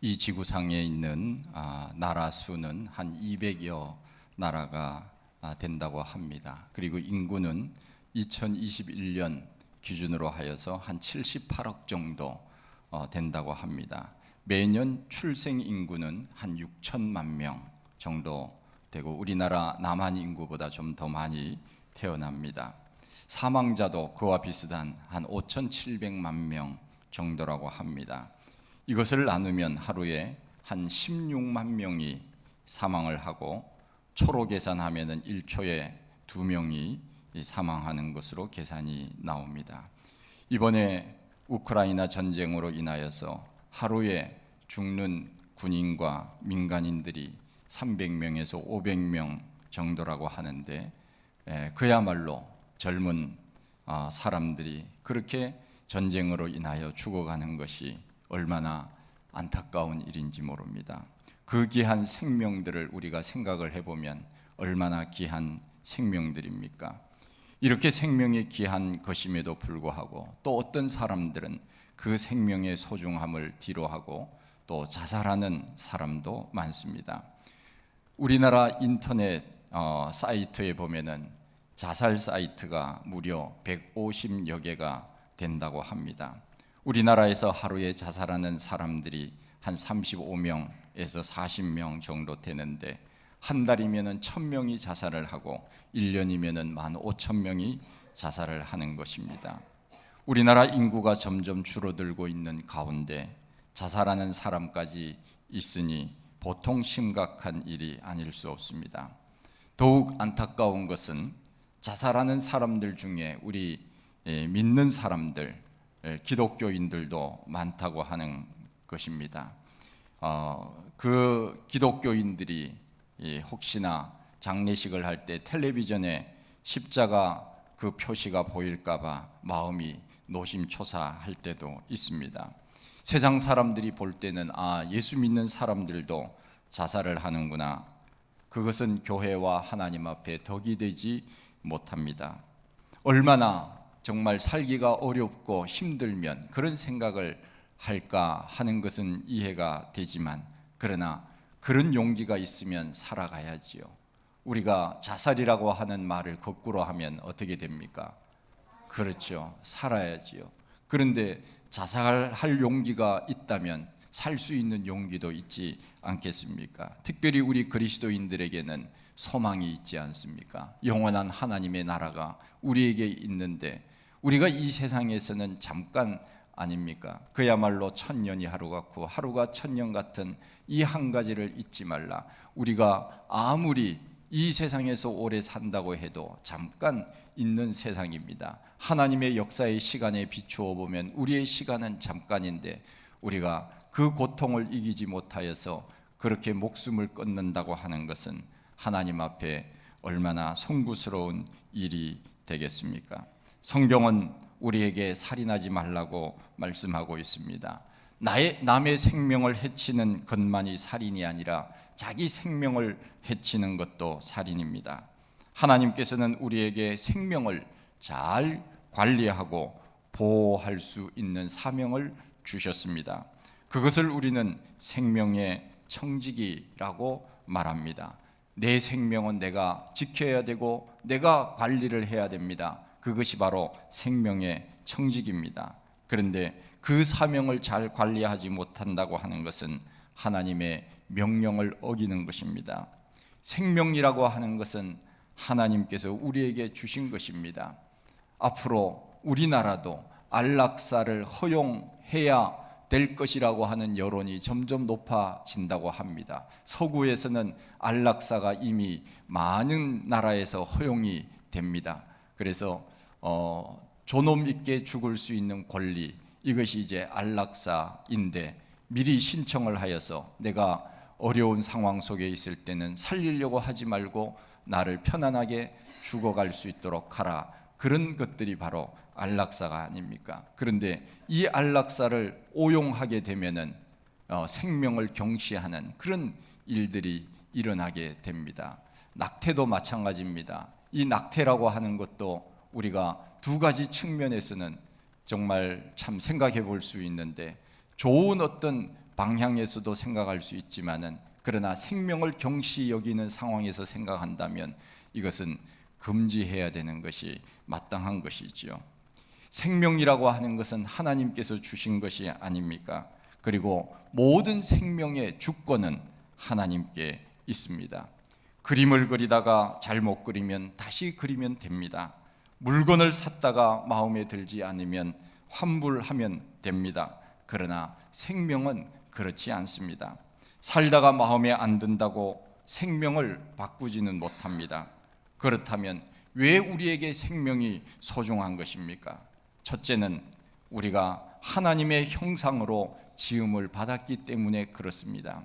이 지구상에 있는 나라 수는 한 200여 나라가 된다고 합니다. 그리고 인구는 2021년 기준으로 하여서 한 78억 정도 된다고 합니다. 매년 출생 인구는 한 6천만 명 정도 되고 우리나라 남한 인구보다 좀 더 많이 태어납니다. 사망자도 그와 비슷한 한 5,700만 명 정도라고 합니다. 이것을 나누면 하루에 한 16만 명이 사망을 하고 초로 계산하면 1초에 2명이 사망하는 것으로 계산이 나옵니다. 이번에 우크라이나 전쟁으로 인하여서 하루에 죽는 군인과 민간인들이 300명에서 500명 정도라고 하는데 그야말로 젊은 사람들이 그렇게 전쟁으로 인하여 죽어가는 것이 얼마나 안타까운 일인지 모릅니다. 그 귀한 생명들을 우리가 생각을 해보면 얼마나 귀한 생명들입니까? 이렇게 생명이 귀한 것임에도 불구하고 또 어떤 사람들은 그 생명의 소중함을 뒤로하고 또 자살하는 사람도 많습니다. 우리나라 인터넷 사이트에 보면은 자살 사이트가 무려 150여 개가 된다고 합니다. 우리나라에서 하루에 자살하는 사람들이 한 35명에서 40명 정도 되는데 한 달이면 1,000명이 자살을 하고 1년이면 15,000명이 자살을 하는 것입니다. 우리나라 인구가 점점 줄어들고 있는 가운데 자살하는 사람까지 있으니 보통 심각한 일이 아닐 수 없습니다. 더욱 안타까운 것은 자살하는 사람들 중에 우리 믿는 사람들 기독교인들도 많다고 하는 것입니다. 그 기독교인들이 혹시나 장례식을 할 때 텔레비전에 십자가 그 표시가 보일까봐 마음이 노심초사할 때도 있습니다. 세상 사람들이 볼 때는 예수 믿는 사람들도 자살을 하는구나. 그것은 교회와 하나님 앞에 덕이 되지 못합니다. 얼마나 정말 살기가 어렵고 힘들면 그런 생각을 할까 하는 것은 이해가 되지만 그러나 그런 용기가 있으면 살아가야지요. 우리가 자살이라고 하는 말을 거꾸로 하면 어떻게 됩니까? 그렇죠. 살아야지요. 그런데 자살할 용기가 있다면 살 수 있는 용기도 있지 않겠습니까? 특별히 우리 그리스도인들에게는 소망이 있지 않습니까? 영원한 하나님의 나라가 우리에게 있는데 우리가 이 세상에서는 잠깐 아닙니까? 그야말로 1000년이 하루 같고 하루가 1000년 같은 이 한 가지를 잊지 말라. 우리가 아무리 이 세상에서 오래 산다고 해도 잠깐 있는 세상입니다. 하나님의 역사의 시간에 비추어 보면 우리의 시간은 잠깐인데 우리가 그 고통을 이기지 못하여서 그렇게 목숨을 끊는다고 하는 것은 하나님 앞에 얼마나 송구스러운 일이 되겠습니까? 성경은 우리에게 살인하지 말라고 말씀하고 있습니다. 남의 생명을 해치는 것만이 살인이 아니라 자기 생명을 해치는 것도 살인입니다. 하나님께서는 우리에게 생명을 잘 관리하고 보호할 수 있는 사명을 주셨습니다. 그것을 우리는 생명의 청지기라고 말합니다. 내 생명은 내가 지켜야 되고 내가 관리를 해야 됩니다. 그것이 바로 생명의 청지기입니다. 그런데 그 사명을 잘 관리하지 못한다고 하는 것은 하나님의 명령을 어기는 것입니다. 생명이라고 하는 것은 하나님께서 우리에게 주신 것입니다. 앞으로 우리나라도 안락사를 허용해야 될 것이라고 하는 여론이 점점 높아진다고 합니다. 서구에서는 안락사가 이미 많은 나라에서 허용이 됩니다. 그래서 존엄 있게 죽을 수 있는 권리, 이것이 이제 안락사인데 미리 신청을 하여서 내가 어려운 상황 속에 있을 때는 살리려고 하지 말고 나를 편안하게 죽어갈 수 있도록 하라. 그런 것들이 바로 안락사가 아닙니까? 그런데 이 안락사를 오용하게 되면은 생명을 경시하는 그런 일들이 일어나게 됩니다. 낙태도 마찬가지입니다. 이 낙태라고 하는 것도 우리가 두 가지 측면에서는 정말 참 생각해 볼 수 있는데 좋은 어떤 방향에서도 생각할 수 있지만은, 그러나 생명을 경시 여기는 상황에서 생각한다면 이것은 금지해야 되는 것이 마땅한 것이지요. 생명이라고 하는 것은 하나님께서 주신 것이 아닙니까? 그리고 모든 생명의 주권은 하나님께 있습니다. 그림을 그리다가 잘못 그리면 다시 그리면 됩니다. 물건을 샀다가 마음에 들지 않으면 환불하면 됩니다. 그러나 생명은 그렇지 않습니다. 살다가 마음에 안 든다고 생명을 바꾸지는 못합니다. 그렇다면 왜 우리에게 생명이 소중한 것입니까? 첫째는 우리가 하나님의 형상으로 지음을 받았기 때문에 그렇습니다.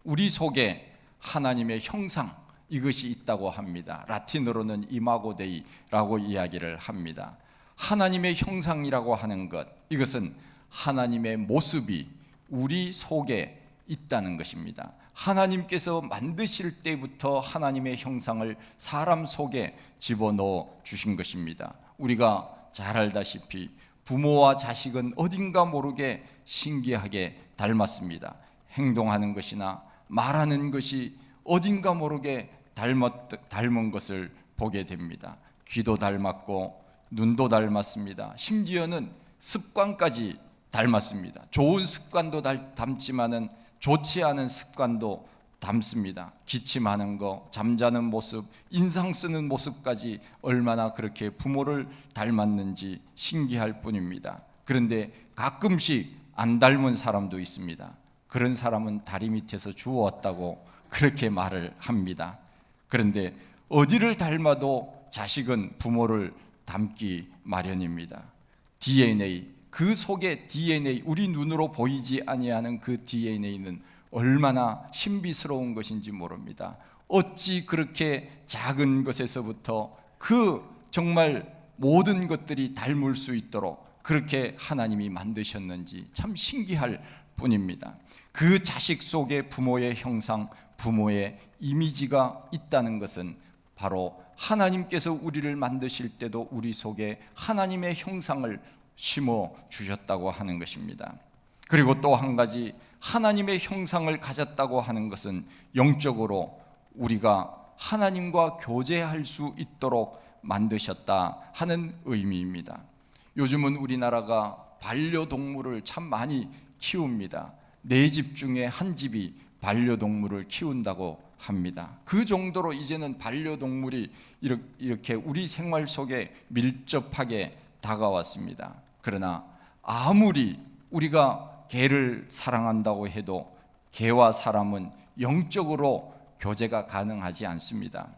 우리 속에 하나님의 형상, 이것이 있다고 합니다. 라틴어로는 이마고 데이라고 이야기를 합니다. 하나님의 형상이라고 하는 것, 이것은 하나님의 모습이 우리 속에 있다는 것입니다. 하나님께서 만드실 때부터 하나님의 형상을 사람 속에 집어넣어 주신 것입니다. 우리가 잘 알다시피 부모와 자식은 어딘가 모르게 신기하게 닮았습니다. 행동하는 것이나 말하는 것이 어딘가 모르게 닮은 것을 보게 됩니다. 귀도 닮았고 눈도 닮았습니다. 심지어는 습관까지 닮았습니다. 좋은 습관도 닮지만은 좋지 않은 습관도 닮습니다. 기침하는 거, 잠자는 모습, 인상 쓰는 모습까지 얼마나 그렇게 부모를 닮았는지 신기할 뿐입니다. 그런데 가끔씩 안 닮은 사람도 있습니다. 그런 사람은 다리 밑에서 주웠다고 그렇게 말을 합니다. 그런데 어디를 닮아도 자식은 부모를 닮기 마련입니다. DNA, 그 속에 DNA, 우리 눈으로 보이지 아니하는 그 DNA는 얼마나 신비스러운 것인지 모릅니다. 어찌 그렇게 작은 것에서부터 그 정말 모든 것들이 닮을 수 있도록 그렇게 하나님이 만드셨는지 참 신기할 뿐입니다. 그 자식 속에 부모의 형상, 부모의 이미지가 있다는 것은 바로 하나님께서 우리를 만드실 때도 우리 속에 하나님의 형상을 심어 주셨다고 하는 것입니다. 그리고 또 한 가지, 하나님의 형상을 가졌다고 하는 것은 영적으로 우리가 하나님과 교제할 수 있도록 만드셨다 하는 의미입니다. 요즘은 우리나라가 반려동물을 참 많이 키웁니다. 4집 중에 한 집이 반려동물을 키운다고 합니다. 그 정도로 이제는 반려동물이 이렇게 우리 생활 속에 밀접하게 다가왔습니다. 그러나 아무리 우리가 개를 사랑한다고 해도 개와 사람은 영적으로 교제가 가능하지 않습니다.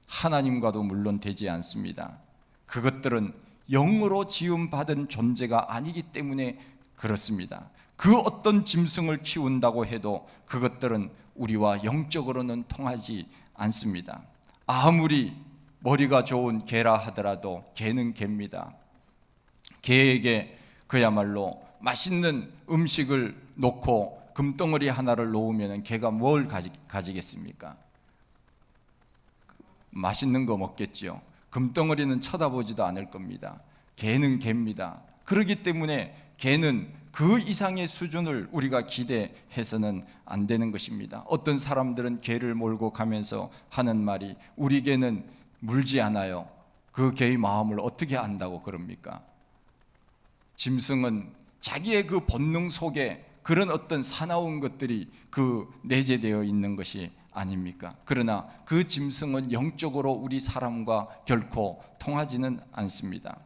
하나님과도 물론 되지 않습니다. 그것들은 영으로 지음받은 존재가 아니기 때문에 그렇습니다. 그 어떤 짐승을 키운다고 해도 그것들은 우리와 영적으로는 통하지 않습니다. 아무리 머리가 좋은 개라 하더라도 개는 개입니다. 개에게 그야말로 맛있는 음식을 놓고 금덩어리 하나를 놓으면 개가 뭘 가지겠습니까? 맛있는 거 먹겠죠. 금덩어리는 쳐다보지도 않을 겁니다. 개는 개입니다. 그렇기 때문에 개는 그 이상의 수준을 우리가 기대해서는 안 되는 것입니다. 어떤 사람들은 개를 몰고 가면서 하는 말이, 우리 개는 물지 않아요. 그 개의 마음을 어떻게 안다고 그럽니까? 짐승은 자기의 그 본능 속에 그런 어떤 사나운 것들이 그 내재되어 있는 것이 아닙니까? 그러나 그 짐승은 영적으로 우리 사람과 결코 통하지는 않습니다.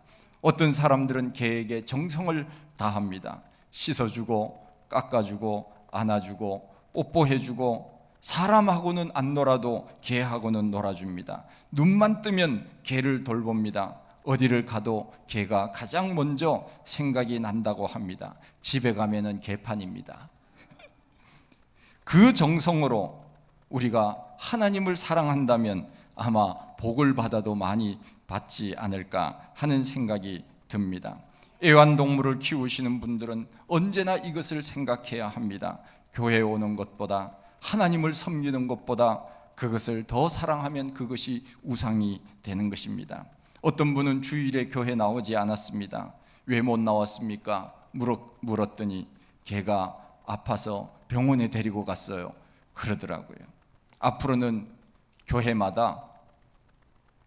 어떤 사람들은 개에게 정성을 다합니다. 씻어주고 깎아주고 안아주고 뽀뽀해주고 사람하고는 안 놀아도 개하고는 놀아줍니다. 눈만 뜨면 개를 돌봅니다. 어디를 가도 개가 가장 먼저 생각이 난다고 합니다. 집에 가면은 개판입니다. 그 정성으로 우리가 하나님을 사랑한다면 아마 복을 받아도 많이 받지 않을까 하는 생각이 듭니다. 애완동물을 키우시는 분들은 언제나 이것을 생각해야 합니다. 교회에 오는 것보다, 하나님을 섬기는 것보다 그것을 더 사랑하면 그것이 우상이 되는 것입니다. 어떤 분은 주일에 교회 나오지 않았습니다. 왜 못 나왔습니까? 물었더니 개가 아파서 병원에 데리고 갔어요. 그러더라고요. 앞으로는 교회마다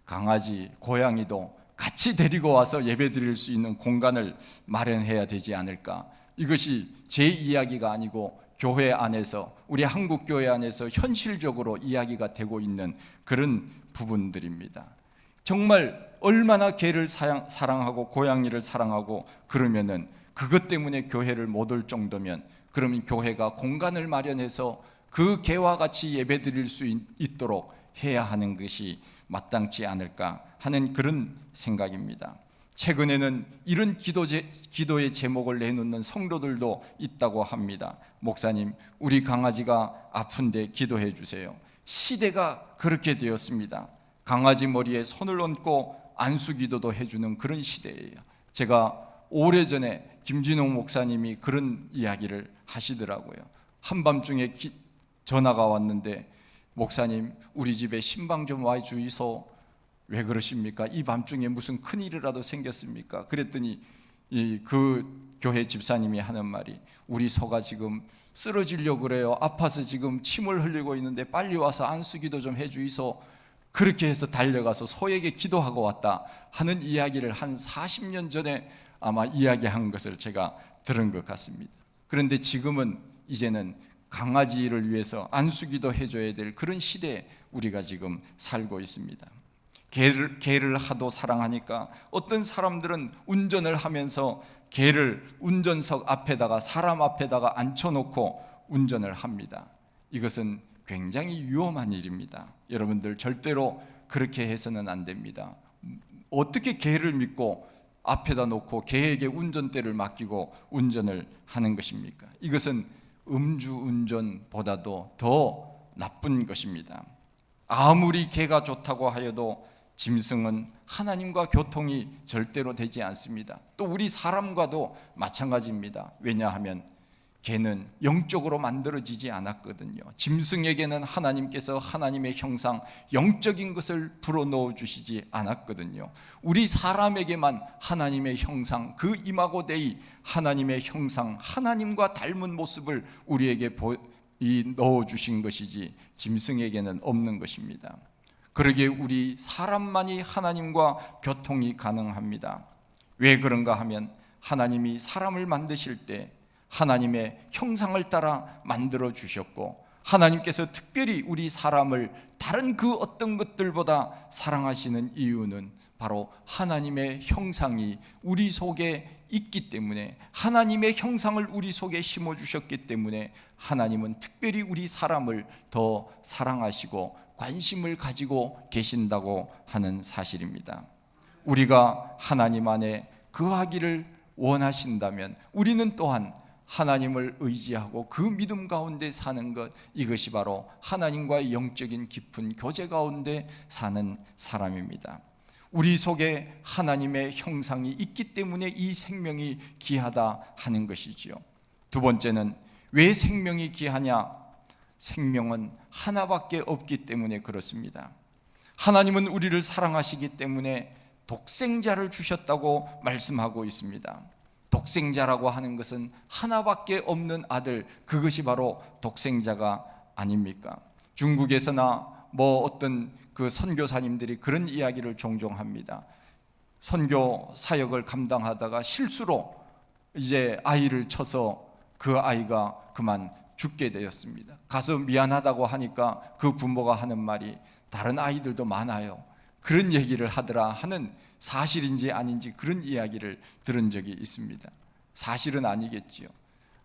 강아지, 고양이도 같이 데리고 와서 예배 드릴 수 있는 공간을 마련해야 되지 않을까. 이것이 제 이야기가 아니고 교회 안에서, 우리 한국 교회 안에서 현실적으로 이야기가 되고 있는 그런 부분들입니다. 정말 얼마나 개를 사랑하고 고양이를 사랑하고 그러면은 그것 때문에 교회를 못 올 정도면, 그러면 교회가 공간을 마련해서 그 개와 같이 예배 드릴 수 있도록 해야 하는 것이 마땅치 않을까 하는 그런 생각입니다. 최근에는 이런 기도의 제목을 내놓는 성도들도 있다고 합니다. 목사님, 우리 강아지가 아픈데 기도해 주세요. 시대가 그렇게 되었습니다. 강아지 머리에 손을 얹고 안수기도도 해주는 그런 시대예요. 제가 오래전에 김진홍 목사님이 그런 이야기를 하시더라고요. 한밤중에 전화가 왔는데, 목사님, 우리 집에 신방 좀 와주이소. 왜 그러십니까? 이 밤중에 무슨 큰일이라도 생겼습니까? 그랬더니 그 교회 집사님이 하는 말이, 우리 소가 지금 쓰러지려고 그래요. 아파서 지금 침을 흘리고 있는데 빨리 와서 안수기도 좀 해주이소. 그렇게 해서 달려가서 소에게 기도하고 왔다 하는 이야기를 한 40년 전에 아마 이야기한 것을 제가 들은 것 같습니다. 그런데 지금은 이제는 강아지를 위해서 안수기도 해줘야 될 그런 시대에 우리가 지금 살고 있습니다. 개를 하도 사랑하니까 어떤 사람들은 운전을 하면서 개를 운전석 앞에다가, 사람 앞에다가 앉혀놓고 운전을 합니다. 이것은 굉장히 위험한 일입니다. 여러분들 절대로 그렇게 해서는 안 됩니다. 어떻게 개를 믿고 앞에다 놓고 개에게 운전대를 맡기고 운전을 하는 것입니까? 이것은 음주운전보다도 더 나쁜 것입니다. 아무리 개가 좋다고 하여도 짐승은 하나님과 교통이 절대로 되지 않습니다. 또 우리 사람과도 마찬가지입니다. 왜냐하면 개는 영적으로 만들어지지 않았거든요. 짐승에게는 하나님께서 하나님의 형상, 영적인 것을 불어넣어 주시지 않았거든요. 우리 사람에게만 하나님의 형상, 그 이마고 데이 하나님의 형상, 하나님과 닮은 모습을 우리에게 넣어 주신 것이지 짐승에게는 없는 것입니다. 그러기에 우리 사람만이 하나님과 교통이 가능합니다. 왜 그런가 하면 하나님이 사람을 만드실 때 하나님의 형상을 따라 만들어 주셨고, 하나님께서 특별히 우리 사람을 다른 그 어떤 것들보다 사랑하시는 이유는 바로 하나님의 형상이 우리 속에 있기 때문에, 하나님의 형상을 우리 속에 심어 주셨기 때문에 하나님은 특별히 우리 사람을 더 사랑하시고 관심을 가지고 계신다고 하는 사실입니다. 우리가 하나님 안에 거하기를 원하신다면 우리는 또한 하나님을 의지하고 그 믿음 가운데 사는 것, 이것이 바로 하나님과의 영적인 깊은 교제 가운데 사는 사람입니다. 우리 속에 하나님의 형상이 있기 때문에 이 생명이 귀하다 하는 것이지요. 두 번째는 왜 생명이 귀하냐? 생명은 하나밖에 없기 때문에 그렇습니다. 하나님은 우리를 사랑하시기 때문에 독생자를 주셨다고 말씀하고 있습니다. 독생자라고 하는 것은 하나밖에 없는 아들, 그것이 바로 독생자가 아닙니까? 중국에서나 어떤 그 선교사님들이 그런 이야기를 종종 합니다. 선교 사역을 감당하다가 실수로 이제 아이를 쳐서 그 아이가 그만 죽게 되었습니다. 가서 미안하다고 하니까 그 부모가 하는 말이, 다른 아이들도 많아요, 그런 얘기를 하더라 하는, 사실인지 아닌지 그런 이야기를 들은 적이 있습니다. 사실은 아니겠지요.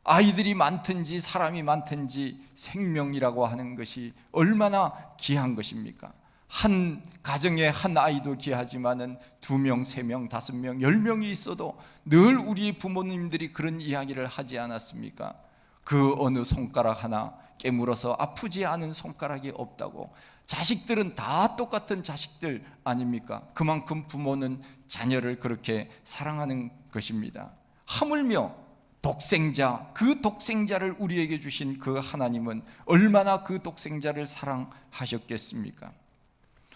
아이들이 많든지 사람이 많든지 생명이라고 하는 것이 얼마나 귀한 것입니까? 한 가정에 한 아이도 귀하지만은 2명, 3명, 5명, 10명이 있어도 늘 우리 부모님들이 그런 이야기를 하지 않았습니까? 그 어느 손가락 하나 깨물어서 아프지 않은 손가락이 없다고. 자식들은 다 똑같은 자식들 아닙니까? 그만큼 부모는 자녀를 그렇게 사랑하는 것입니다. 하물며 독생자, 그 독생자를 우리에게 주신 그 하나님은 얼마나 그 독생자를 사랑하셨겠습니까?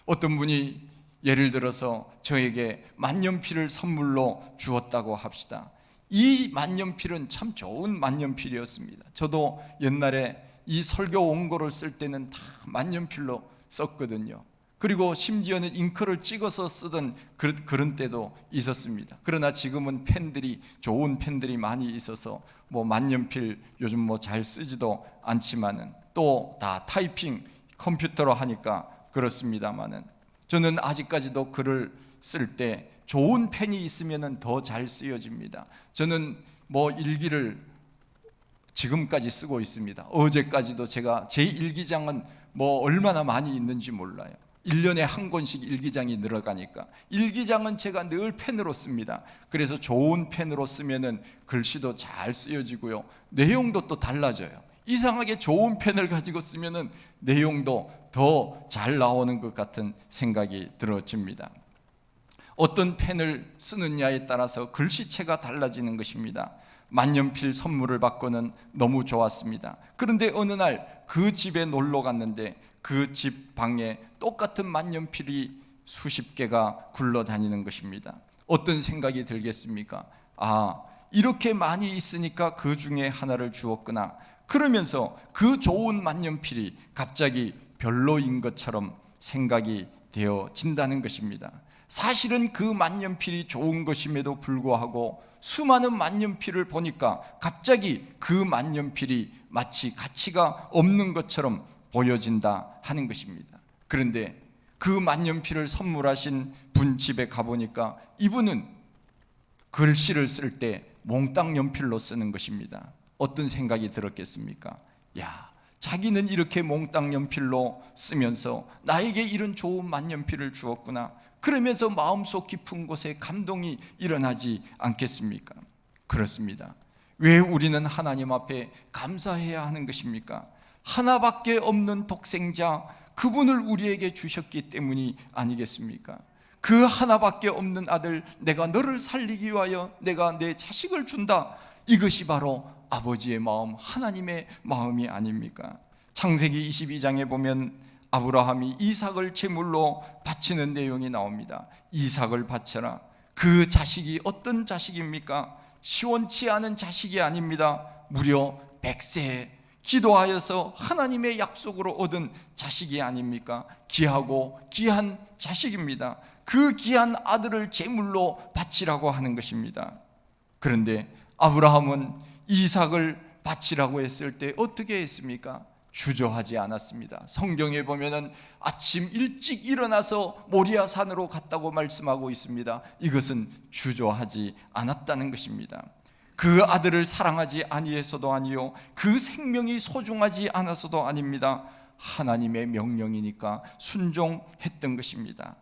어떤 분이 예를 들어서 저에게 만년필을 선물로 주었다고 합시다. 이 만년필은 참 좋은 만년필이었습니다. 저도 옛날에 이 설교 원고를 쓸 때는 다 만년필로 썼거든요. 그리고 심지어는 잉크를 찍어서 쓰던 그런 때도 있었습니다. 그러나 지금은 펜들이, 좋은 펜들이 많이 있어서 뭐 만년필 요즘 뭐 잘 쓰지도 않지만은 또 다 타이핑 컴퓨터로 하니까 그렇습니다만은, 저는 아직까지도 글을 쓸 때 좋은 펜이 있으면 더 잘 쓰여집니다. 저는 뭐 일기를 지금까지 쓰고 있습니다. 어제까지도 제가 제 일기장은 뭐 얼마나 많이 있는지 몰라요. 1년에 한 권씩 일기장이 늘어가니까 일기장은 제가 늘 펜으로 씁니다. 그래서 좋은 펜으로 쓰면은 글씨도 잘 쓰여지고요, 내용도 또 달라져요. 이상하게 좋은 펜을 가지고 쓰면은 내용도 더 잘 나오는 것 같은 생각이 들어집니다. 어떤 펜을 쓰느냐에 따라서 글씨체가 달라지는 것입니다. 만년필 선물을 받고는 너무 좋았습니다. 그런데 어느 날 그 집에 놀러 갔는데 그 집 방에 똑같은 만년필이 수십 개가 굴러다니는 것입니다. 어떤 생각이 들겠습니까? 아, 이렇게 많이 있으니까 그 중에 하나를 주었구나. 그러면서 그 좋은 만년필이 갑자기 별로인 것처럼 생각이 되어진다는 것입니다. 사실은 그 만년필이 좋은 것임에도 불구하고 수많은 만년필을 보니까 갑자기 그 만년필이 마치 가치가 없는 것처럼 보여진다 하는 것입니다. 그런데 그 만년필을 선물하신 분 집에 가보니까 이분은 글씨를 쓸 때 몽땅 연필로 쓰는 것입니다. 어떤 생각이 들었겠습니까? 야, 자기는 이렇게 몽땅 연필로 쓰면서 나에게 이런 좋은 만년필을 주었구나. 그러면서 마음속 깊은 곳에 감동이 일어나지 않겠습니까? 그렇습니다. 왜 우리는 하나님 앞에 감사해야 하는 것입니까? 하나밖에 없는 독생자, 그분을 우리에게 주셨기 때문이 아니겠습니까? 그 하나밖에 없는 아들, 내가 너를 살리기 위하여 내가 내 자식을 준다. 이것이 바로 아버지의 마음, 하나님의 마음이 아닙니까? 창세기 22장에 보면 아브라함이 이삭을 제물로 바치는 내용이 나옵니다. 이삭을 바쳐라. 그 자식이 어떤 자식입니까? 시원치 않은 자식이 아닙니다. 무려 100세에 기도하여서 하나님의 약속으로 얻은 자식이 아닙니까? 귀하고 귀한 자식입니다. 그 귀한 아들을 제물로 바치라고 하는 것입니다. 그런데 아브라함은 이삭을 바치라고 했을 때 어떻게 했습니까? 주저하지 않았습니다. 성경에 보면은 아침 일찍 일어나서 모리아 산으로 갔다고 말씀하고 있습니다. 이것은 주저하지 않았다는 것입니다. 그 아들을 사랑하지 아니해서도 아니요, 그 생명이 소중하지 않아서도 아닙니다. 하나님의 명령이니까 순종했던 것입니다.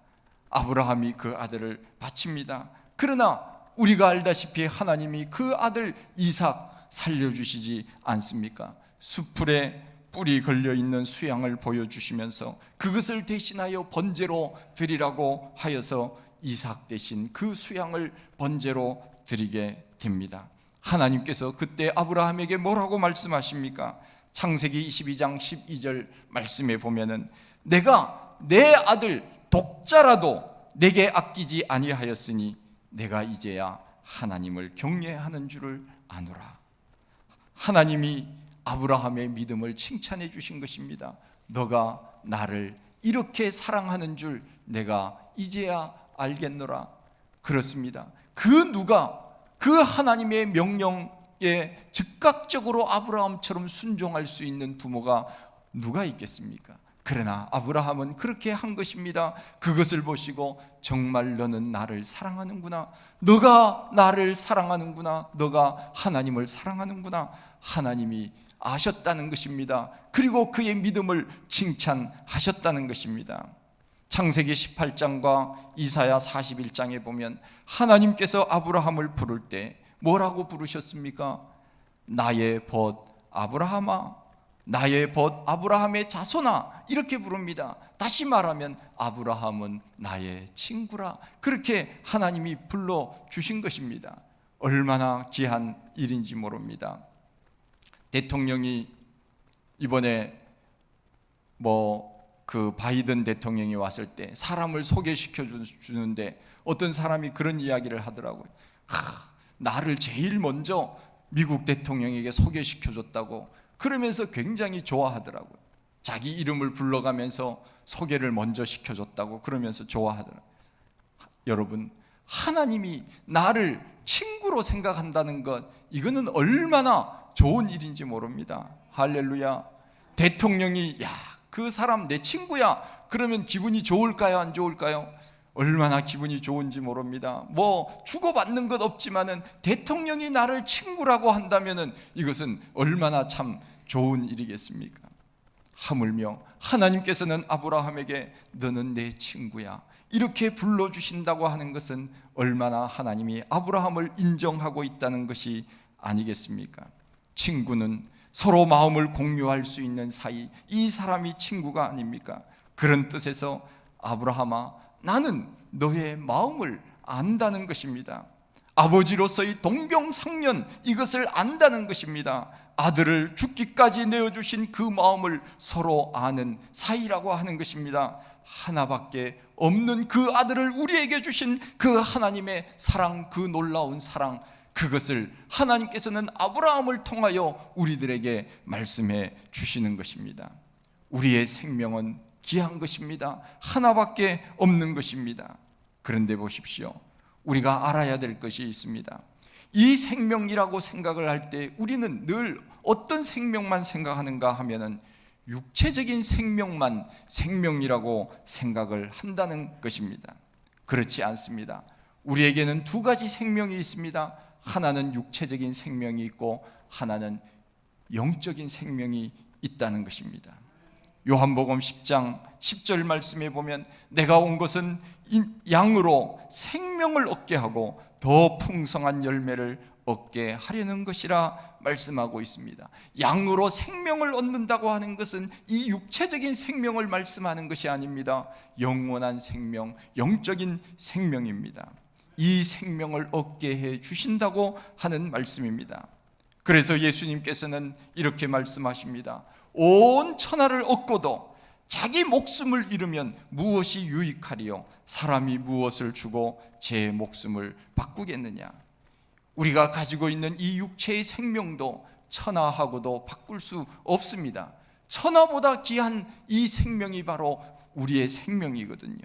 아브라함이 그 아들을 바칩니다. 그러나 우리가 알다시피 하나님이 그 아들 이삭 살려주시지 않습니까? 숯불에 뿔이 걸려있는 수양을 보여주시면서 그것을 대신하여 번제로 드리라고 하여서 이삭 대신 그 수양을 번제로 드리게 됩니다. 하나님께서 그때 아브라함에게 뭐라고 말씀하십니까? 창세기 22장 12절 말씀에 보면은 내가 내 아들 독자라도 내게 아끼지 아니하였으니 내가 이제야 하나님을 경외하는 줄을 아노라. 하나님이 아브라함의 믿음을 칭찬해 주신 것입니다. 너가 나를 이렇게 사랑하는 줄 내가 이제야 알겠노라. 그렇습니다. 그 누가 그 하나님의 명령에 즉각적으로 아브라함처럼 순종할 수 있는 부모가 누가 있겠습니까? 그러나 아브라함은 그렇게 한 것입니다. 그것을 보시고 정말 너는 나를 사랑하는구나, 너가 나를 사랑하는구나, 너가 하나님을 사랑하는구나, 하나님이 아셨다는 것입니다. 그리고 그의 믿음을 칭찬하셨다는 것입니다. 창세기 18장과 이사야 41장에 보면 하나님께서 아브라함을 부를 때 뭐라고 부르셨습니까? 나의 벗 아브라함아, 나의 벗 아브라함의 자손아, 이렇게 부릅니다. 다시 말하면 아브라함은 나의 친구라, 그렇게 하나님이 불러주신 것입니다. 얼마나 귀한 일인지 모릅니다. 대통령이 이번에 그 바이든 대통령이 왔을 때 사람을 소개시켜 주는데 어떤 사람이 그런 이야기를 하더라고요. 나를 제일 먼저 미국 대통령에게 소개시켜줬다고 그러면서 굉장히 좋아하더라고요. 자기 이름을 불러가면서 소개를 먼저 시켜줬다고 그러면서 좋아하더라고요. 여러분, 하나님이 나를 친구로 생각한다는 것, 이거는 얼마나 좋은 일인지 모릅니다. 할렐루야. 대통령이 그 사람 내 친구야 그러면 기분이 좋을까요, 안 좋을까요? 얼마나 기분이 좋은지 모릅니다. 뭐 주고받는 것 없지만은 대통령이 나를 친구라고 한다면은 이것은 얼마나 참 좋은 일이겠습니까? 하물며 하나님께서는 아브라함에게 너는 내 친구야 이렇게 불러주신다고 하는 것은 얼마나 하나님이 아브라함을 인정하고 있다는 것이 아니겠습니까? 친구는 서로 마음을 공유할 수 있는 사이, 이 사람이 친구가 아닙니까? 그런 뜻에서 아브라함아, 나는 너의 마음을 안다는 것입니다. 아버지로서의 동병상련, 이것을 안다는 것입니다. 아들을 죽기까지 내어주신 그 마음을 서로 아는 사이라고 하는 것입니다. 하나밖에 없는 그 아들을 우리에게 주신 그 하나님의 사랑, 그 놀라운 사랑, 그것을 하나님께서는 아브라함을 통하여 우리들에게 말씀해 주시는 것입니다. 우리의 생명은 귀한 것입니다. 하나밖에 없는 것입니다. 그런데 보십시오, 우리가 알아야 될 것이 있습니다. 이 생명이라고 생각을 할 때 우리는 늘 어떤 생명만 생각하는가 하면은 육체적인 생명만 생명이라고 생각을 한다는 것입니다. 그렇지 않습니다. 우리에게는 두 가지 생명이 있습니다. 하나는 육체적인 생명이 있고 하나는 영적인 생명이 있다는 것입니다. 요한복음 10장 10절 말씀에 보면 내가 온 것은 양으로 생명을 얻게 하고 더 풍성한 열매를 얻게 하려는 것이라 말씀하고 있습니다. 양으로 생명을 얻는다고 하는 것은 이 육체적인 생명을 말씀하는 것이 아닙니다. 영원한 생명, 영적인 생명입니다. 이 생명을 얻게 해 주신다고 하는 말씀입니다. 그래서 예수님께서는 이렇게 말씀하십니다. 온 천하를 얻고도 자기 목숨을 잃으면 무엇이 유익하리요? 사람이 무엇을 주고 제 목숨을 바꾸겠느냐? 우리가 가지고 있는 이 육체의 생명도 천하하고도 바꿀 수 없습니다. 천하보다 귀한 이 생명이 바로 우리의 생명이거든요.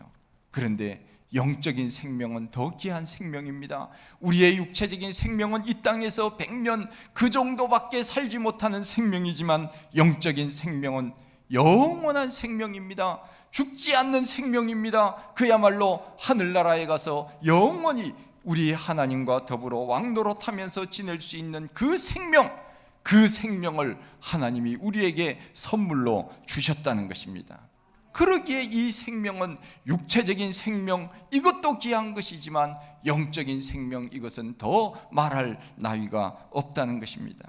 그런데 영적인 생명은 더 귀한 생명입니다. 우리의 육체적인 생명은 이 땅에서 100년 그 정도밖에 살지 못하는 생명이지만 영적인 생명은 영원한 생명입니다. 죽지 않는 생명입니다. 그야말로 하늘나라에 가서 영원히 우리 하나님과 더불어 왕노릇하면서 지낼 수 있는 그 생명, 그 생명을 하나님이 우리에게 선물로 주셨다는 것입니다. 그러기에 이 생명은 육체적인 생명, 이것도 귀한 것이지만 영적인 생명, 이것은 더 말할 나위가 없다는 것입니다.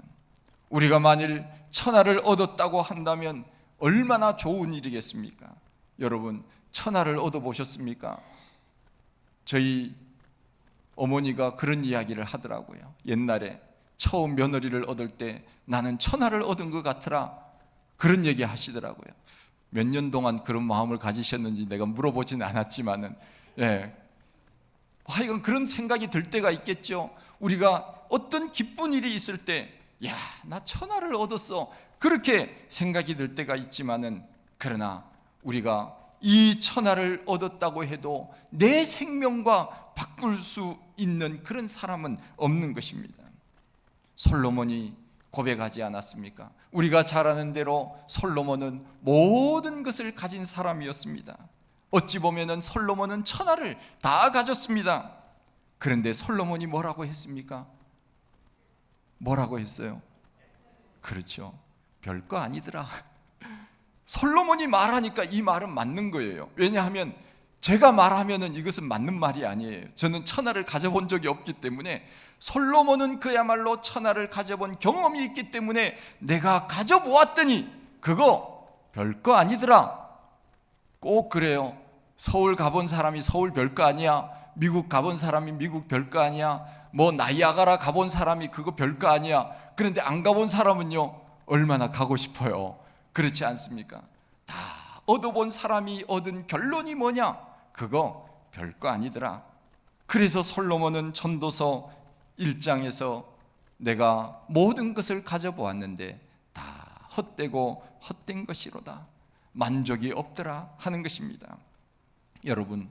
우리가 만일 천하를 얻었다고 한다면 얼마나 좋은 일이겠습니까? 여러분, 천하를 얻어보셨습니까? 저희 어머니가 그런 이야기를 하더라고요. 옛날에 처음 며느리를 얻을 때 나는 천하를 얻은 것 같더라, 그런 얘기 하시더라고요. 몇 년 동안 그런 마음을 가지셨는지 내가 물어보지는 않았지만은, 하여간 그런 생각이 들 때가 있겠죠. 우리가 어떤 기쁜 일이 있을 때, 나 천하를 얻었어, 그렇게 생각이 들 때가 있지만은, 그러나 우리가 이 천하를 얻었다고 해도 내 생명과 바꿀 수 있는 그런 사람은 없는 것입니다. 솔로몬이 고백하지 않았습니까? 우리가 잘 아는 대로 솔로몬은 모든 것을 가진 사람이었습니다. 어찌 보면 솔로몬은 천하를 다 가졌습니다. 그런데 솔로몬이 뭐라고 했습니까? 뭐라고 했어요? 그렇죠, 별거 아니더라. 솔로몬이 말하니까 이 말은 맞는 거예요. 왜냐하면 제가 말하면 이것은 맞는 말이 아니에요. 저는 천하를 가져본 적이 없기 때문에, 솔로몬은 그야말로 천하를 가져본 경험이 있기 때문에 내가 가져보았더니 그거 별거 아니더라. 꼭 그래요. 서울 가본 사람이 서울 별거 아니야, 미국 가본 사람이 미국 별거 아니야, 뭐 나이아가라 가본 사람이 그거 별거 아니야. 그런데 안 가본 사람은요, 얼마나 가고 싶어요. 그렇지 않습니까? 다 얻어본 사람이 얻은 결론이 뭐냐? 그거 별거 아니더라. 그래서 솔로몬은 전도서 1장에서 내가 모든 것을 가져보았는데 다 헛되고 헛된 것이로다, 만족이 없더라 하는 것입니다. 여러분,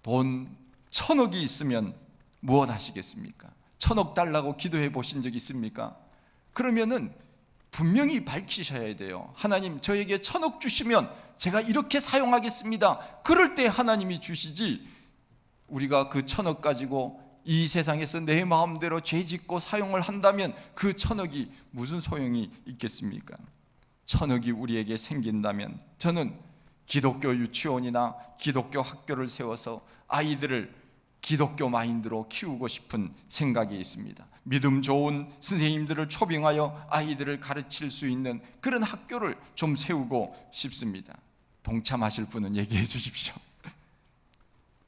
돈 1,000억이 있으면 무엇 하시겠습니까? 1,000억 달라고 기도해 보신 적 있습니까? 그러면은 분명히 밝히셔야 돼요. 하나님, 저에게 1,000억 주시면 제가 이렇게 사용하겠습니다. 그럴 때 하나님이 주시지, 우리가 그 1,000억 가지고 이 세상에서 내 마음대로 죄짓고 사용을 한다면 그 1,000억이 무슨 소용이 있겠습니까? 1,000억이 우리에게 생긴다면 저는 기독교 유치원이나 기독교 학교를 세워서 아이들을 기독교 마인드로 키우고 싶은 생각이 있습니다. 믿음 좋은 선생님들을 초빙하여 아이들을 가르칠 수 있는 그런 학교를 좀 세우고 싶습니다. 동참하실 분은 얘기해 주십시오.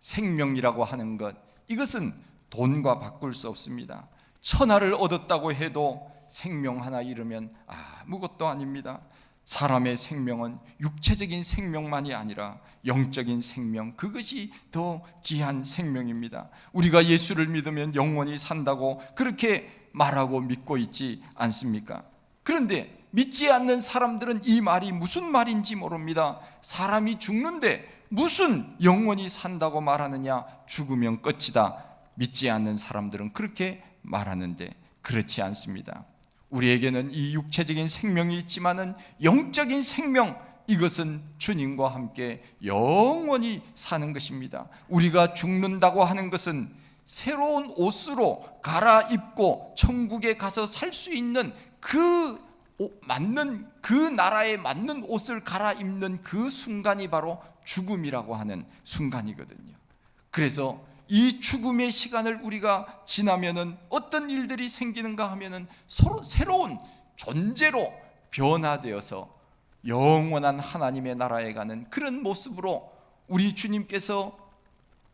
생명이라고 하는 것, 이것은 돈과 바꿀 수 없습니다. 1,000알을 얻었다고 해도 생명 하나 잃으면 아무것도 아닙니다. 사람의 생명은 육체적인 생명만이 아니라 영적인 생명, 그것이 더 귀한 생명입니다. 우리가 예수를 믿으면 영원히 산다고 그렇게 말하고 믿고 있지 않습니까? 그런데 믿지 않는 사람들은 이 말이 무슨 말인지 모릅니다. 사람이 죽는데 무슨 영원히 산다고 말하느냐, 죽으면 끝이다. 믿지 않는 사람들은 그렇게 말하는데 그렇지 않습니다. 우리에게는 이 육체적인 생명이 있지만은 영적인 생명, 이것은 주님과 함께 영원히 사는 것입니다. 우리가 죽는다고 하는 것은 새로운 옷으로 갈아입고 천국에 가서 살 수 있는 그 나라에 맞는 옷을 갈아입는 그 순간이 바로 죽음이라고 하는 순간이거든요. 그래서 이 죽음의 시간을 우리가 지나면은 어떤 일들이 생기는가 하면은 서로 새로운 존재로 변화되어서 영원한 하나님의 나라에 가는 그런 모습으로 우리 주님께서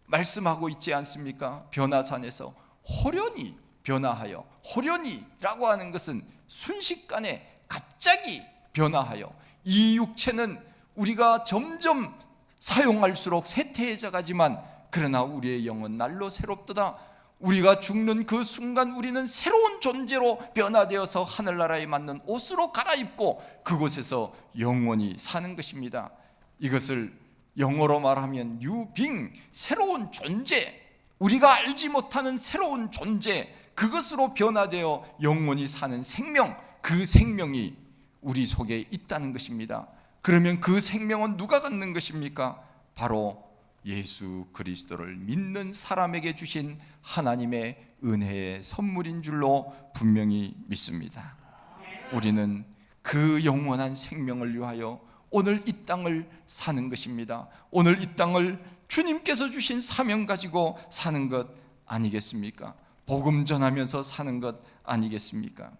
말씀하고 있지 않습니까? 변화산에서 호련히 변화하여, 호련히라고 하는 것은 순식간에 갑자기 변화하여, 이 육체는 우리가 점점 사용할수록 쇠퇴해져 가지만 그러나 우리의 영은 날로 새롭도다. 우리가 죽는 그 순간 우리는 새로운 존재로 변화되어서 하늘나라에 맞는 옷으로 갈아입고 그곳에서 영원히 사는 것입니다. 이것을 영어로 말하면 new being, 새로운 존재, 우리가 알지 못하는 새로운 존재, 그것으로 변화되어 영원히 사는 생명, 그 생명이 우리 속에 있다는 것입니다. 그러면 그 생명은 누가 갖는 것입니까? 바로 예수 그리스도를 믿는 사람에게 주신 하나님의 은혜의 선물인 줄로 분명히 믿습니다. 우리는 그 영원한 생명을 위하여 오늘 이 땅을 사는 것입니다. 오늘 이 땅을 주님께서 주신 사명 가지고 사는 것 아니겠습니까? 복음 전하면서 사는 것 아니겠습니까?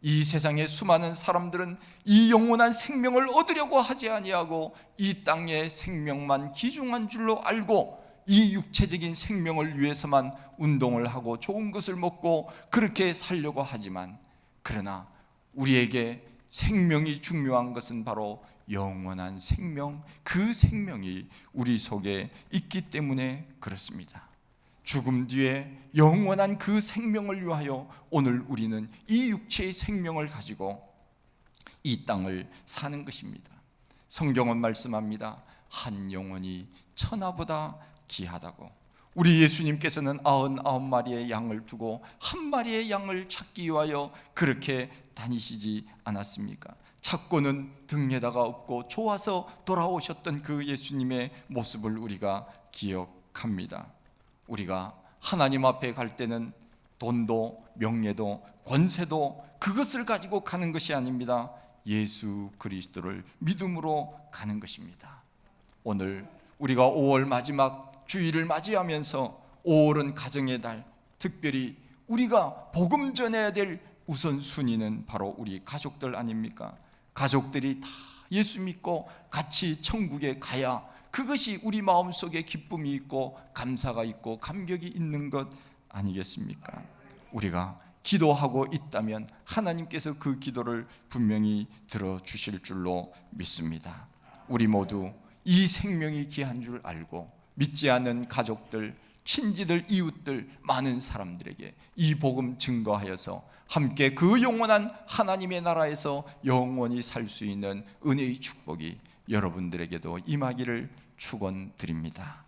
이 세상의 수많은 사람들은 이 영원한 생명을 얻으려고 하지 아니하고 이 땅의 생명만 귀중한 줄로 알고 이 육체적인 생명을 위해서만 운동을 하고 좋은 것을 먹고 그렇게 살려고 하지만, 그러나 우리에게 생명이 중요한 것은 바로 영원한 생명, 그 생명이 우리 속에 있기 때문에 그렇습니다. 죽음 뒤에 영원한 그 생명을 위하여 오늘 우리는 이 육체의 생명을 가지고 이 땅을 사는 것입니다. 성경은 말씀합니다. 한 영혼이 천하보다 귀하다고. 우리 예수님께서는 99마리의 양을 두고 한 마리의 양을 찾기 위하여 그렇게 다니시지 않았습니까? 찾고는 등에다가 업고 좋아서 돌아오셨던 그 예수님의 모습을 우리가 기억합니다. 우리가 하나님 앞에 갈 때는 돈도 명예도 권세도 그것을 가지고 가는 것이 아닙니다. 예수 그리스도를 믿음으로 가는 것입니다. 오늘 우리가 5월 마지막 주일을 맞이하면서 5월은 가정의 달, 특별히 우리가 복음 전해야 될 우선순위는 바로 우리 가족들 아닙니까? 가족들이 다 예수 믿고 같이 천국에 가야 그것이 우리 마음속에 기쁨이 있고 감사가 있고 감격이 있는 것 아니겠습니까? 우리가 기도하고 있다면 하나님께서 그 기도를 분명히 들어주실 줄로 믿습니다. 우리 모두 이 생명이 귀한 줄 알고 믿지 않는 가족들, 친지들, 이웃들, 많은 사람들에게 이 복음 증거하여서 함께 그 영원한 하나님의 나라에서 영원히 살 수 있는 은혜의 축복이 여러분들에게도 임하기를 축원드립니다.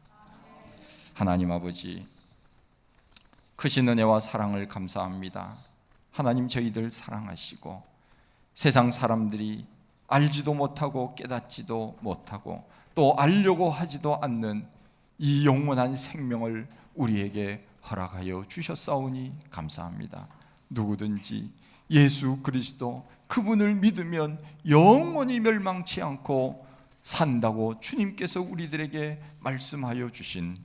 하나님 아버지, 크신 은혜와 사랑을 감사합니다. 하나님, 저희들 사랑하시고 세상 사람들이 알지도 못하고 깨닫지도 못하고 또 알려고 하지도 않는 이 영원한 생명을 우리에게 허락하여 주셨사오니 감사합니다. 누구든지 예수 그리스도 그분을 믿으면 영원히 멸망치 않고 산다고 주님께서 우리들에게 말씀하여 주신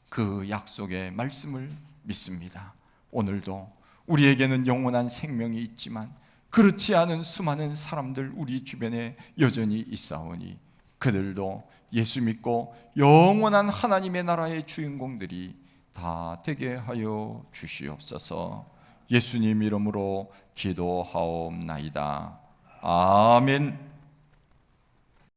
그 약속의 말씀을 믿습니다. 오늘도 우리에게는 영원한 생명이 있지만 그렇지 않은 수많은 사람들 우리 주변에 여전히 있사오니 그들도 예수 믿고 영원한 하나님의 나라의 주인공들이 다 되게 하여 주시옵소서. 예수님 이름으로 기도하옵나이다. 아멘.